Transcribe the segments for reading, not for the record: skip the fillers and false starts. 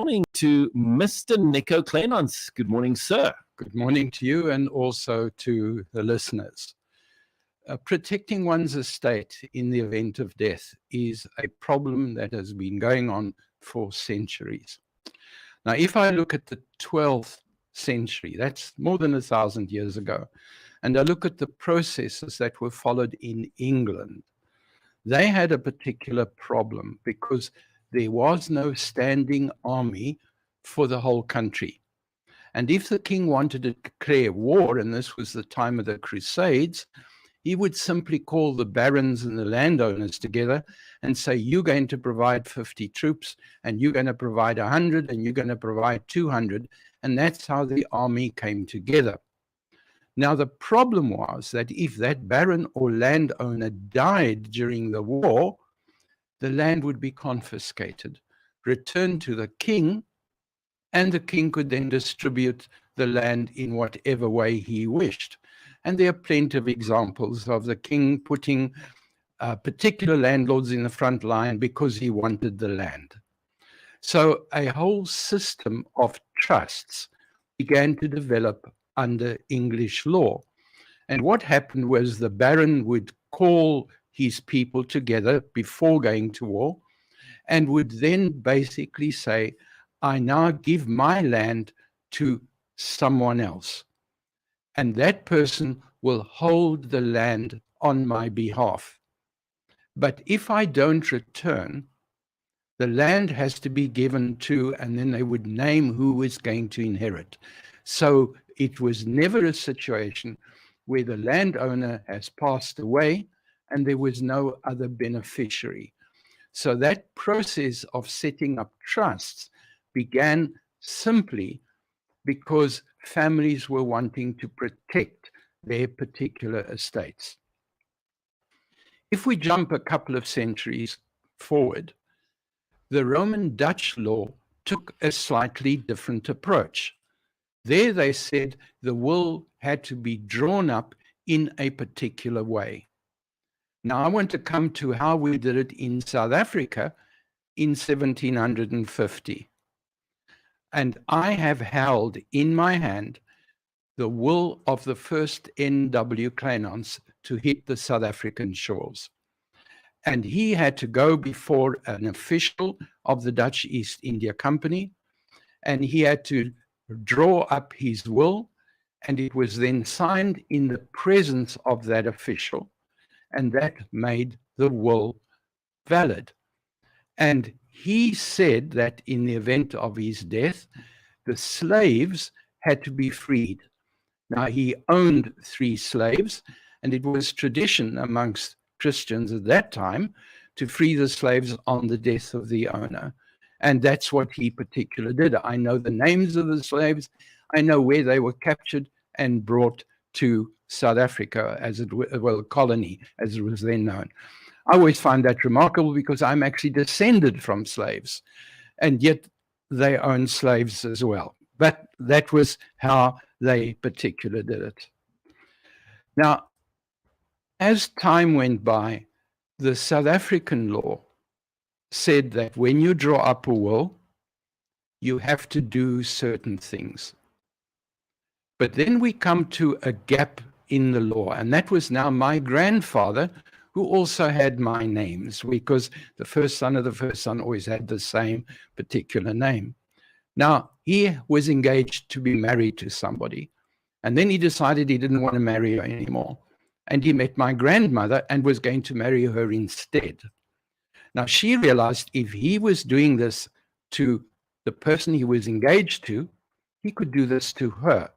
morning to Mr. Nico Kleynhans. Good morning, sir. Good morning to you and also to the listeners. Protecting one's estate in the event of death is a problem that has been going on for centuries. Now, if I look at the 12th century, that's more than 1,000 years ago, and I look at the processes that were followed in England, they had a particular problem because there was no standing army for the whole country. And if the king wanted to declare war, and this was the time of the Crusades, he would simply call the barons and the landowners together and say, you're going to provide 50 troops, and you're going to provide 100, and you're going to provide 200. And that's how the army came together. Now, the problem was that if that baron or landowner died during the war, the land would be confiscated, returned to the king, and the king could then distribute the land in whatever way he wished. And there are plenty of examples of the king putting particular landlords in the front line because he wanted the land. So a whole system of trusts began to develop under English law. And what happened was the baron would call his people together before going to war and would then basically say, I now give my land to someone else. And that person will hold the land on my behalf. But if I don't return, the land has to be given to, and then they would name who is going to inherit. So it was never a situation where the landowner has passed away and there was no other beneficiary. So that process of setting up trusts began simply because families were wanting to protect their particular estates. If we jump a couple of centuries forward, the Roman Dutch law took a slightly different approach. There they said the will had to be drawn up in a particular way. Now I want to come to how we did it in South Africa in 1750. And I have held in my hand the will of the first N.W. Kleynhans to hit the South African shores. And he had to go before an official of the Dutch East India Company, and he had to draw up his will, and it was then signed in the presence of that official, and that made the will valid. And he said that in the event of his death, the slaves had to be freed. Now, he owned 3 slaves, and it was tradition amongst Christians at that time to free the slaves on the death of the owner. And that's what he particularly did. I know the names of the slaves. I know where they were captured and brought to South Africa, as it were, well, colony, as it was then known. I always find that remarkable because I'm actually descended from slaves, and yet they own slaves as well. But that was how they particularly did it. Now, as time went by, the South African law said that when you draw up a will, you have to do certain things. But then we come to a gap in the law, and that was now my grandfather, who also had my names, because the first son of the first son always had the same particular name. Now, he was engaged to be married to somebody, and then he decided he didn't want to marry her anymore. And he met my grandmother and was going to marry her instead. Now, she realized if he was doing this to the person he was engaged to, he could do this to her.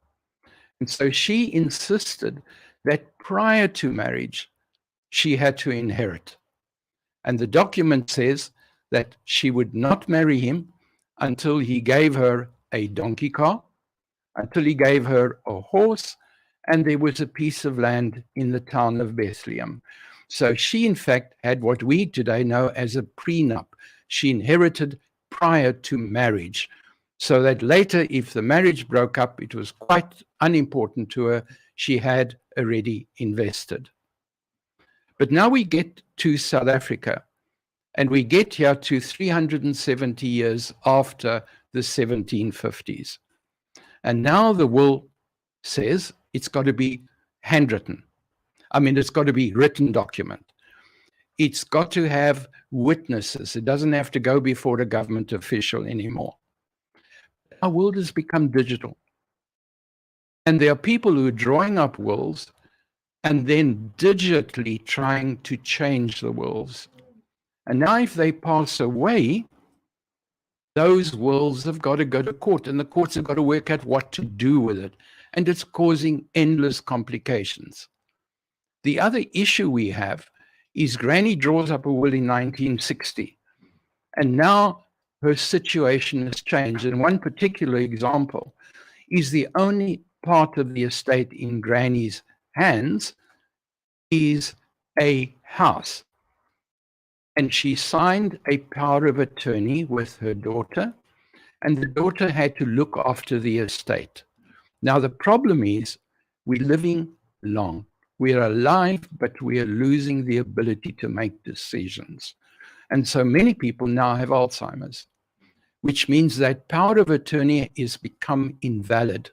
And so she insisted that prior to marriage, she had to inherit. And the document says that she would not marry him until he gave her a donkey cart, until he gave her a horse, and there was a piece of land in the town of Bethlehem. So she, in fact, had what we today know as a prenup. She inherited prior to marriage, so that later, if the marriage broke up, it was quite unimportant to her. She had already invested. But now we get to South Africa, and we get here to 370 years after the 1750s. And now the will says it's got to be handwritten. I mean, it's got to be written document. It's got to have witnesses. It doesn't have to go before a government official anymore. Our world has become digital. And there are people who are drawing up wills and then digitally trying to change the wills. And now if they pass away, those wills have got to go to court, and the courts have got to work out what to do with it. And it's causing endless complications. The other issue we have is Granny draws up a will in 1960, and now her situation has changed. And one particular example is the only part of the estate in Granny's hands is a house. And she signed a power of attorney with her daughter, and the daughter had to look after the estate. Now, the problem is we're living long. We're alive, but we are losing the ability to make decisions. And so many people now have Alzheimer's, which means that power of attorney is become invalid.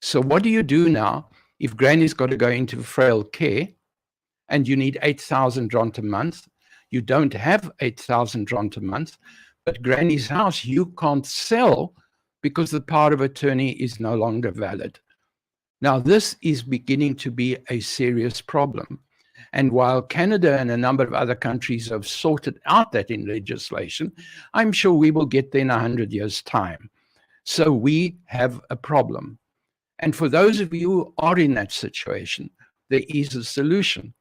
So what do you do now if Granny's got to go into frail care and you need 8,000 rand a month? You don't have 8,000 rand a month, but Granny's house you can't sell because the power of attorney is no longer valid. Now, this is beginning to be a serious problem. And while Canada and a number of other countries have sorted out that in legislation, I'm sure we will get there in 100 years' time. So we have a problem. And for those of you who are in that situation, there is a solution.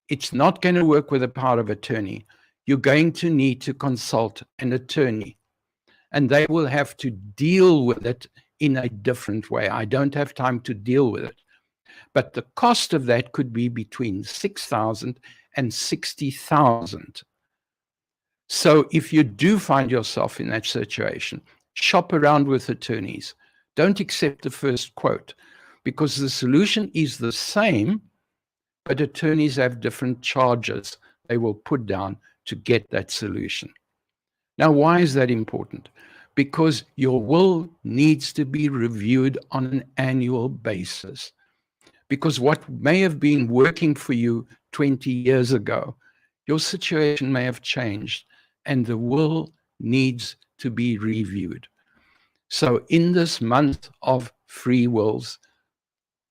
It's not going to work with a power of attorney. You're going to need to consult an attorney, and they will have to deal with it in a different way. I don't have time to deal with it. But the cost of that could be between 6,000 and 60,000. So if you do find yourself in that situation, shop around with attorneys. Don't accept the first quote, because the solution is the same, but attorneys have different charges they will put down to get that solution. Now, why is that important? Because your will needs to be reviewed on an annual basis. Because what may have been working for you 20 years ago, your situation may have changed, and the will needs to be reviewed. So in this month of free wills,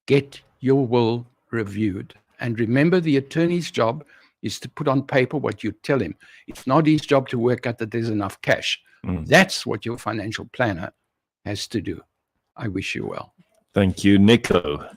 get your will reviewed. And remember, the attorney's job is to put on paper what you tell him. It's not his job to work out that there's enough cash. That's what your financial planner has to do. I wish you well. Thank you, Nico.